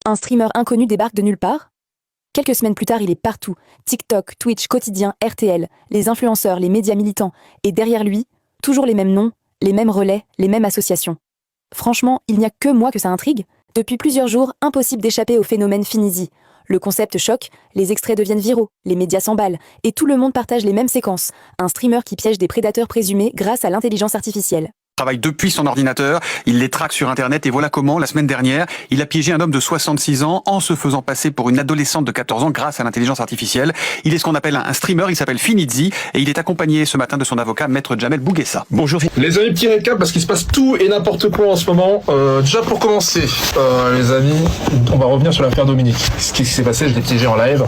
Un streamer inconnu débarque de nulle part? Quelques semaines plus tard, il est partout. TikTok, Twitch, Quotidien, RTL, les influenceurs, les médias militants. Et derrière lui, toujours les mêmes noms, les mêmes relais, les mêmes associations. Franchement, il n'y a que moi que ça intrigue. Depuis plusieurs jours, impossible d'échapper au phénomène Finizi. Le concept choque, les extraits deviennent viraux, les médias s'emballent, et tout le monde partage les mêmes séquences. Un streamer qui piège des prédateurs présumés grâce à l'intelligence artificielle. Travaille depuis son ordinateur, il les traque sur Internet et voilà comment, la semaine dernière, il a piégé un homme de 66 ans en se faisant passer pour une adolescente de 14 ans grâce à l'intelligence artificielle. Il est ce qu'on appelle un streamer, il s'appelle Finizi et il est accompagné ce matin de son avocat, Maître Jamel Bouguessa. Bonjour. Les amis, petit récap parce qu'il se passe tout et n'importe quoi en ce moment. Déjà pour commencer, les amis, on va revenir sur l'affaire Dominique. Ce qui s'est passé, je l'ai piégé en live.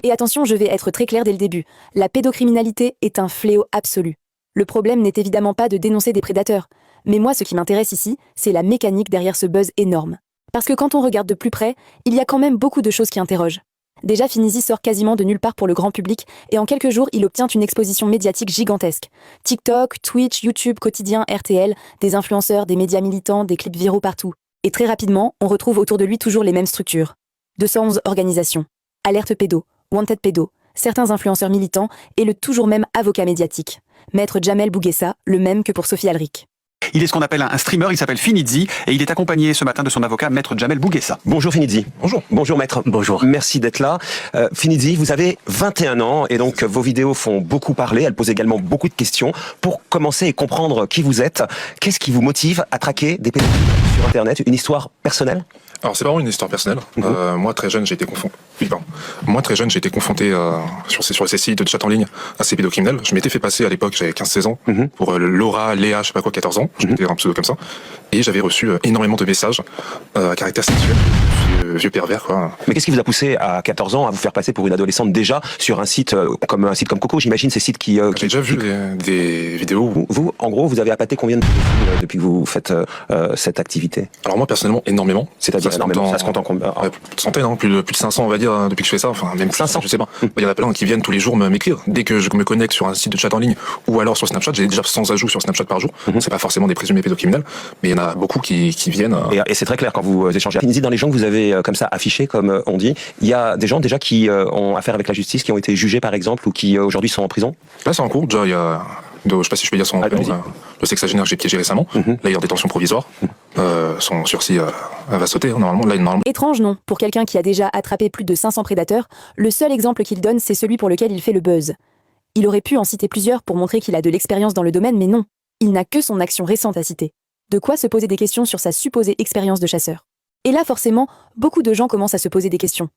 Et attention, je vais être très clair dès le début. La pédocriminalité est un fléau absolu. Le problème n'est évidemment pas de dénoncer des prédateurs. Mais moi, ce qui m'intéresse ici, c'est la mécanique derrière ce buzz énorme. Parce que quand on regarde de plus près, il y a quand même beaucoup de choses qui interrogent. Déjà, Finizi sort quasiment de nulle part pour le grand public, et en quelques jours, il obtient une exposition médiatique gigantesque. TikTok, Twitch, YouTube, Quotidien, RTL, des influenceurs, des médias militants, des clips viraux partout. Et très rapidement, on retrouve autour de lui toujours les mêmes structures. 211 organisations, Alerte Pédo, Wanted Pédo, certains influenceurs militants et le toujours même avocat médiatique. Maître Jamel Bouguessa, le même que pour Sophie Alric. Il est ce qu'on appelle un streamer, il s'appelle Finizi et il est accompagné ce matin de son avocat, Maître Jamel Bouguessa. Bonjour Finizi. Bonjour. Bonjour Maître. Bonjour. Merci d'être là. Finizi, vous avez 21 ans et donc vos vidéos font beaucoup parler, elles posent également beaucoup de questions. Pour commencer et comprendre qui vous êtes, qu'est-ce qui vous motive à traquer des pédophiles sur Internet? Une histoire personnelle? Alors c'est pas vraiment une histoire personnelle. Moi très jeune j'ai été confronté. Sur ces sites de chat en ligne à ces pédocriminels. Je m'étais fait passer à l'époque, j'avais 15-16 ans, pour Laura, Léa, je sais pas quoi, 14 ans. Je m'étais un pseudo comme ça. Et j'avais reçu énormément de messages à caractère sexuel. Vieux pervers quoi. Mais qu'est-ce qui vous a poussé à 14 ans à vous faire passer pour une adolescente déjà sur un site comme Coco? J'imagine ces sites qui... J'ai déjà vu des vidéos. Vous, en gros, vous avez appâté combien de pédophiles depuis que vous faites cette activité? Alors moi personnellement énormément. C'est-à-dire énormément, ça se compte en combien? Plus de centaines, hein, plus de 500 on va dire depuis que je fais ça. Enfin même 500, je sais pas. Il y en a plein qui viennent tous les jours m'écrire. Dès que je me connecte sur un site de chat en ligne ou alors sur Snapchat, j'ai déjà 100 ajouts sur Snapchat par jour. C'est pas forcément des présumés pédocriminels, mais il y en a beaucoup qui viennent. Et c'est très clair quand vous échangez. Finizi, dans les gens que vous avez comme ça affichés, comme on dit, il y a des gens déjà qui ont affaire avec la justice, qui ont été jugés par exemple, ou qui aujourd'hui sont en prison? Là c'est en cours, déjà il y a... je sais pas si je peux dire son prénom, le sexagénaire que j'ai piégé récemment. Là il est en détention provisoire. Son sursis va sauter normalement. Étrange non, pour quelqu'un qui a déjà attrapé plus de 500 prédateurs, le seul exemple qu'il donne c'est celui pour lequel il fait le buzz. Il aurait pu en citer plusieurs pour montrer qu'il a de l'expérience dans le domaine, mais non. Il n'a que son action récente à citer. De quoi se poser des questions sur sa supposée expérience de chasseur. Et là forcément, beaucoup de gens commencent à se poser des questions.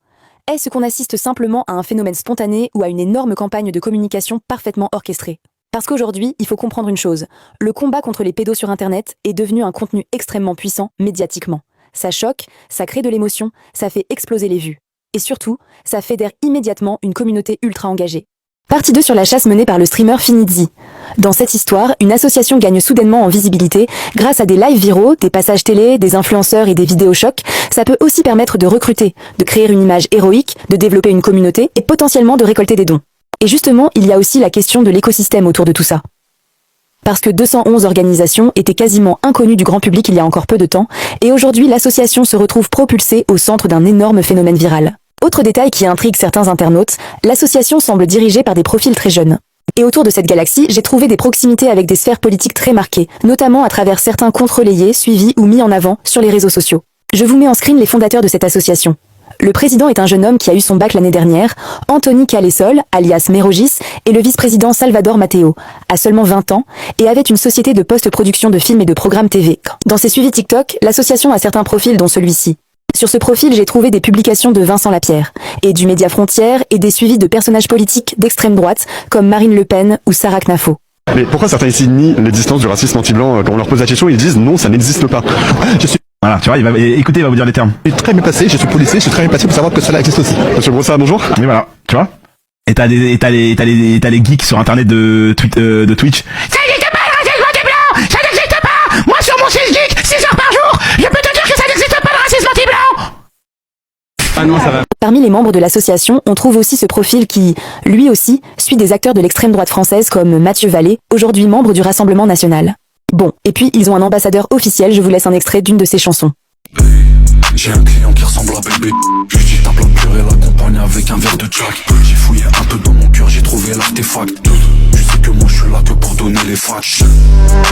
Est-ce qu'on assiste simplement à un phénomène spontané ou à une énorme campagne de communication parfaitement orchestrée? Parce qu'aujourd'hui, il faut comprendre une chose. Le combat contre les pédos sur Internet est devenu un contenu extrêmement puissant médiatiquement. Ça choque, ça crée de l'émotion, ça fait exploser les vues. Et surtout, ça fédère immédiatement une communauté ultra engagée. Partie 2 sur la chasse menée par le streamer Finizi. Dans cette histoire, une association gagne soudainement en visibilité grâce à des lives viraux, des passages télé, des influenceurs et des vidéos chocs. Ça peut aussi permettre de recruter, de créer une image héroïque, de développer une communauté et potentiellement de récolter des dons. Et justement, il y a aussi la question de l'écosystème autour de tout ça. Parce que 211 organisations étaient quasiment inconnues du grand public il y a encore peu de temps, et aujourd'hui l'association se retrouve propulsée au centre d'un énorme phénomène viral. Autre détail qui intrigue certains internautes, l'association semble dirigée par des profils très jeunes. Et autour de cette galaxie, j'ai trouvé des proximités avec des sphères politiques très marquées, notamment à travers certains comptes relayés, suivis ou mis en avant sur les réseaux sociaux. Je vous mets en screen les fondateurs de cette association. Le président est un jeune homme qui a eu son bac l'année dernière, Anthony Calessol, alias Mérogis, et le vice-président Salvador Mateo, a seulement 20 ans, et avait une société de post-production de films et de programmes TV. Dans ses suivis TikTok, l'association a certains profils dont celui-ci. Sur ce profil, j'ai trouvé des publications de Vincent Lapierre, et du Média Frontières, et des suivis de personnages politiques d'extrême droite, comme Marine Le Pen ou Sarah Knafo. Mais pourquoi certains ici nient l'existence du racisme anti-blanc? Quand on leur pose la question, ils disent non, ça n'existe pas. Voilà, tu vois, écoutez, il va vous dire les termes. Je suis très bien placé, je suis policier, je suis très bien placé pour savoir que cela existe aussi. Monsieur Brossard, bonjour. Mais voilà, tu vois. Et t'as les geeks sur internet de Twitch. Ça n'existe pas le racisme anti-blanc! Ça n'existe pas! Moi sur mon 6 geek, 6 heures par jour, je peux te dire que ça n'existe pas le racisme anti-blanc! Ah non, ça va. Parmi les membres de l'association, on trouve aussi ce profil qui, lui aussi, suit des acteurs de l'extrême droite française comme Mathieu Vallée, aujourd'hui membre du Rassemblement National. Bon, et puis ils ont un ambassadeur officiel, je vous laisse un extrait d'une de ses chansons. J'ai un client qui ressemble à bébé. Je dis tape la purée, l'accompagne avec un verre de Jack. J'ai fouillé un peu dans mon cœur, j'ai trouvé l'artefact. Tu sais que moi je suis là que pour donner les facts.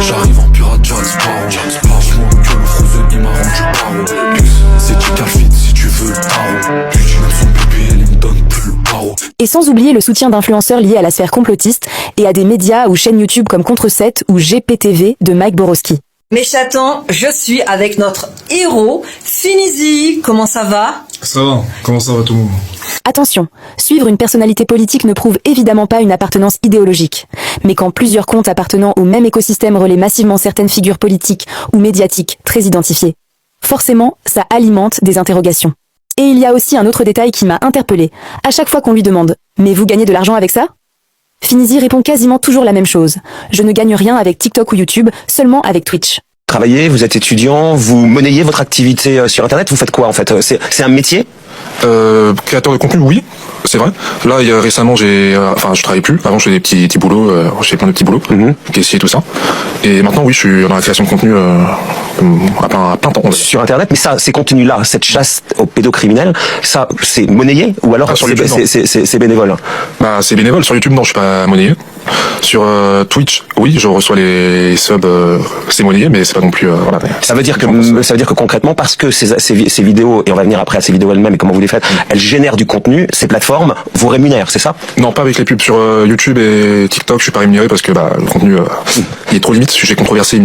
J'arrive en pirate Jack Sparrow. Lâche-moi que le Frozen il m'a rendu paro. C'est qui Calfit si tu veux le tarot. Je dis même son bébé, elle me donne plus le paro. Et sans oublier le soutien d'influenceurs liés à la sphère complotiste et à des médias ou chaînes YouTube comme Contre7 ou GPTV de Mike Borowski. Mes chatons, je suis avec notre héros, Finizi. Comment ça va? Ça va, comment ça va tout le monde? Attention, suivre une personnalité politique ne prouve évidemment pas une appartenance idéologique. Mais quand plusieurs comptes appartenant au même écosystème relaient massivement certaines figures politiques ou médiatiques très identifiées, forcément, ça alimente des interrogations. Et il y a aussi un autre détail qui m'a interpellé. À chaque fois qu'on lui demande « Mais vous gagnez de l'argent avec ça ?» Finizi répond quasiment toujours la même chose. « Je ne gagne rien avec TikTok ou YouTube, seulement avec Twitch. » Travaillez, vous êtes étudiant, vous monnayez votre activité sur Internet, vous faites quoi en fait? C'est un métier? Créateur de contenu, oui, c'est vrai. Là, récemment, je travaille plus. Avant, je faisais des petits boulots, je fais plein de petits boulots, caissier, tout ça. Et maintenant, oui, je suis dans la création de contenu à plein temps. Sur Internet, mais ça, ces contenus-là, cette chasse aux pédocriminels, ça, c'est monnayé ou alors sur YouTube, c'est bénévole? Bah, c'est bénévole. Sur YouTube, non, je suis pas monnayé. Sur Twitch, oui, je reçois les subs, c'est monnayé, mais c'est pas non plus. Voilà. Ça veut dire que concrètement, parce que ces vidéos, et on va venir après à ces vidéos elles-mêmes et comment vous les faites, elles génèrent du contenu, ces plateformes vous rémunèrent, c'est ça? Non, pas avec les pubs sur YouTube et TikTok, je suis pas rémunéré parce que le contenu il est trop limite. Sujet controversé, ça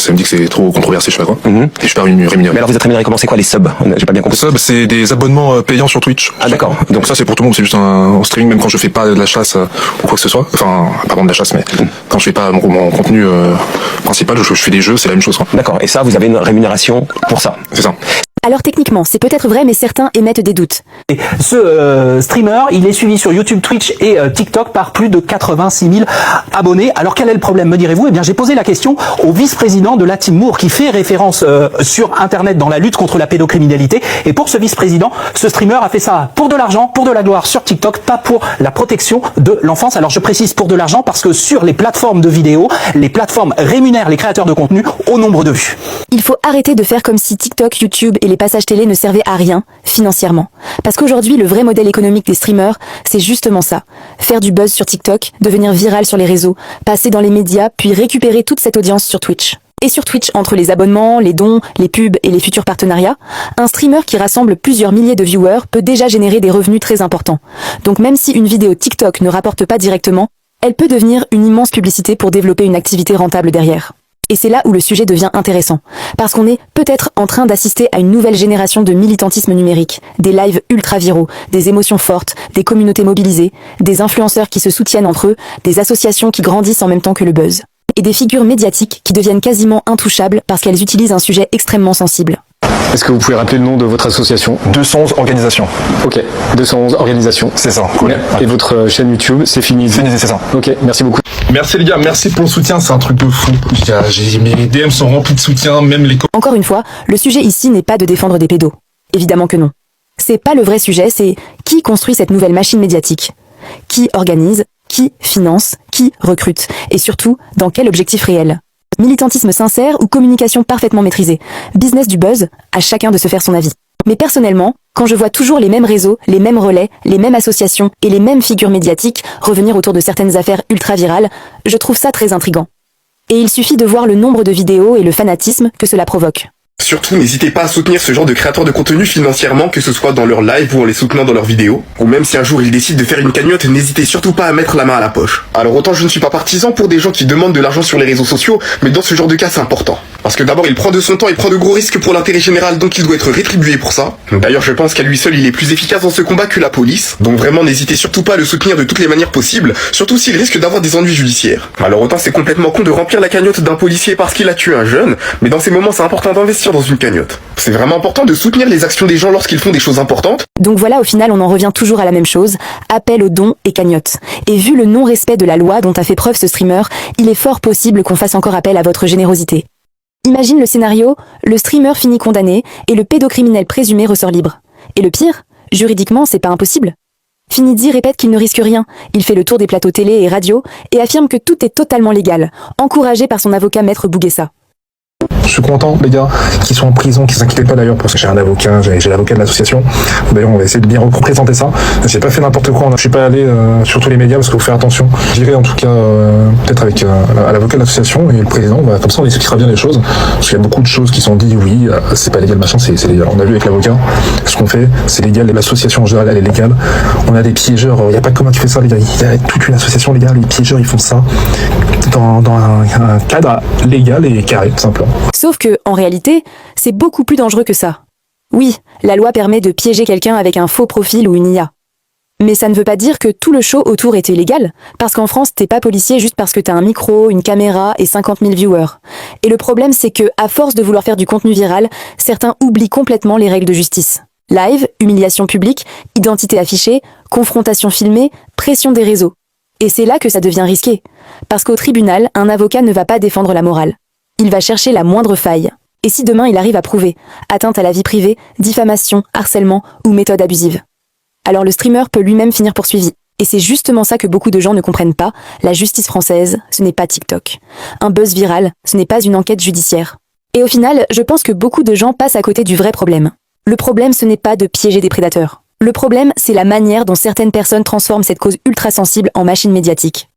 me dit que c'est trop controversé, je sais pas quoi. Et je suis pas rémunéré. Mais alors vous êtes rémunéré comment? C'est quoi les subs? J'ai pas bien compris. Les subs, c'est des abonnements payants sur Twitch. Ah d'accord. Donc ça c'est pour tout le monde, c'est juste un streaming, même quand je fais pas de la chasse ou quoi que ce soit. Enfin, pas de la chasse, mais quand je fais pas mon contenu principal, je fais des jeux, c'est la même chose, quoi. D'accord. Et ça, vous avez une rémunération pour ça? C'est ça. Alors techniquement, c'est peut-être vrai, mais certains émettent des doutes. Et ce streamer, il est suivi sur YouTube, Twitch et TikTok par plus de 86 000 abonnés. Alors quel est le problème, me direz-vous? Eh bien, j'ai posé la question au vice-président de la Team Moore, qui fait référence sur Internet dans la lutte contre la pédocriminalité. Et pour ce vice-président, ce streamer a fait ça pour de l'argent, pour de la gloire sur TikTok, pas pour la protection de l'enfance. Alors je précise pour de l'argent parce que sur les plateformes de vidéos, les plateformes rémunèrent les créateurs de contenu au nombre de vues. Il faut arrêter de faire comme si TikTok, YouTube et les passages télé ne servaient à rien, financièrement. Parce qu'aujourd'hui, le vrai modèle économique des streamers, c'est justement ça. Faire du buzz sur TikTok, devenir viral sur les réseaux, passer dans les médias, puis récupérer toute cette audience sur Twitch. Et sur Twitch, entre les abonnements, les dons, les pubs et les futurs partenariats, un streamer qui rassemble plusieurs milliers de viewers peut déjà générer des revenus très importants. Donc même si une vidéo TikTok ne rapporte pas directement, elle peut devenir une immense publicité pour développer une activité rentable derrière. Et c'est là où le sujet devient intéressant, parce qu'on est peut-être en train d'assister à une nouvelle génération de militantisme numérique, des lives ultra viraux, des émotions fortes, des communautés mobilisées, des influenceurs qui se soutiennent entre eux, des associations qui grandissent en même temps que le buzz, et des figures médiatiques qui deviennent quasiment intouchables parce qu'elles utilisent un sujet extrêmement sensible. Est-ce que vous pouvez rappeler le nom de votre association? 211 organisations. Ok, 211 organisations. C'est ça, cool. Et votre chaîne YouTube, c'est Finizi. Finizi, c'est ça. Ok, merci beaucoup. Merci les gars, merci pour le soutien, c'est un truc de fou. Mes DM sont remplis de soutien, même les... Encore une fois, le sujet ici n'est pas de défendre des pédos. Évidemment que non. C'est pas le vrai sujet, c'est qui construit cette nouvelle machine médiatique? Qui organise? Qui finance? Qui recrute? Et surtout, dans quel objectif réel? Militantisme sincère ou communication parfaitement maîtrisée? Business du buzz? À chacun de se faire son avis. Mais personnellement, quand je vois toujours les mêmes réseaux, les mêmes relais, les mêmes associations et les mêmes figures médiatiques revenir autour de certaines affaires ultra virales, je trouve ça très intriguant. Et il suffit de voir le nombre de vidéos et le fanatisme que cela provoque. Surtout, n'hésitez pas à soutenir ce genre de créateurs de contenu financièrement, que ce soit dans leur live ou en les soutenant dans leurs vidéos. Ou même si un jour ils décident de faire une cagnotte, n'hésitez surtout pas à mettre la main à la poche. Alors autant je ne suis pas partisan pour des gens qui demandent de l'argent sur les réseaux sociaux, mais dans ce genre de cas c'est important. Parce que d'abord il prend de son temps, il prend de gros risques pour l'intérêt général, donc il doit être rétribué pour ça. D'ailleurs je pense qu'à lui seul il est plus efficace dans ce combat que la police. Donc vraiment n'hésitez surtout pas à le soutenir de toutes les manières possibles, surtout s'il risque d'avoir des ennuis judiciaires. Alors autant c'est complètement con de remplir la cagnotte d'un policier parce qu'il a tué un jeune, mais dans ces moments c'est important d'investir dans une cagnotte. C'est vraiment important de soutenir les actions des gens lorsqu'ils font des choses importantes. Donc voilà, au final on en revient toujours à la même chose, appel aux dons et cagnottes. Et vu le non-respect de la loi dont a fait preuve ce streamer, il est fort possible qu'on fasse encore appel à votre générosité. Imagine le scénario, le streamer finit condamné et le pédocriminel présumé ressort libre. Et le pire, juridiquement c'est pas impossible. Finizi répète qu'il ne risque rien, il fait le tour des plateaux télé et radio et affirme que tout est totalement légal, encouragé par son avocat maître Bouguessa. Je suis content, les gars, qui sont en prison, qui s'inquiétaient pas d'ailleurs, parce que j'ai un avocat, j'ai l'avocat de l'association. D'ailleurs, on va essayer de bien représenter ça. J'ai pas fait n'importe quoi, je suis pas allé sur tous les médias parce qu'il faut faire attention. J'irai en tout cas, peut-être avec l'avocat de l'association et le président, comme ça on expliquera bien les choses. Parce qu'il y a beaucoup de choses qui sont dites, oui, c'est pas légal, machin, c'est légal. On a vu avec l'avocat, ce qu'on fait, c'est légal, l'association en général, elle est légale. On a des piégeurs, il n'y a pas que moi qui fait ça, les gars, il y a toute une association légale, les piégeurs, ils font ça dans un cadre légal et carré, tout simplement. Sauf que, en réalité, c'est beaucoup plus dangereux que ça. Oui, la loi permet de piéger quelqu'un avec un faux profil ou une IA. Mais ça ne veut pas dire que tout le show autour est illégal, parce qu'en France, t'es pas policier juste parce que t'as un micro, une caméra et 50 000 viewers. Et le problème, c'est que, à force de vouloir faire du contenu viral, certains oublient complètement les règles de justice. Live, humiliation publique, identité affichée, confrontation filmée, pression des réseaux. Et c'est là que ça devient risqué. Parce qu'au tribunal, un avocat ne va pas défendre la morale. Il va chercher la moindre faille. Et si demain il arrive à prouver atteinte à la vie privée, diffamation, harcèlement ou méthode abusive, alors le streamer peut lui-même finir poursuivi. Et c'est justement ça que beaucoup de gens ne comprennent pas. La justice française, ce n'est pas TikTok. Un buzz viral, ce n'est pas une enquête judiciaire. Et au final, je pense que beaucoup de gens passent à côté du vrai problème. Le problème, ce n'est pas de piéger des prédateurs. Le problème, c'est la manière dont certaines personnes transforment cette cause ultra sensible en machine médiatique.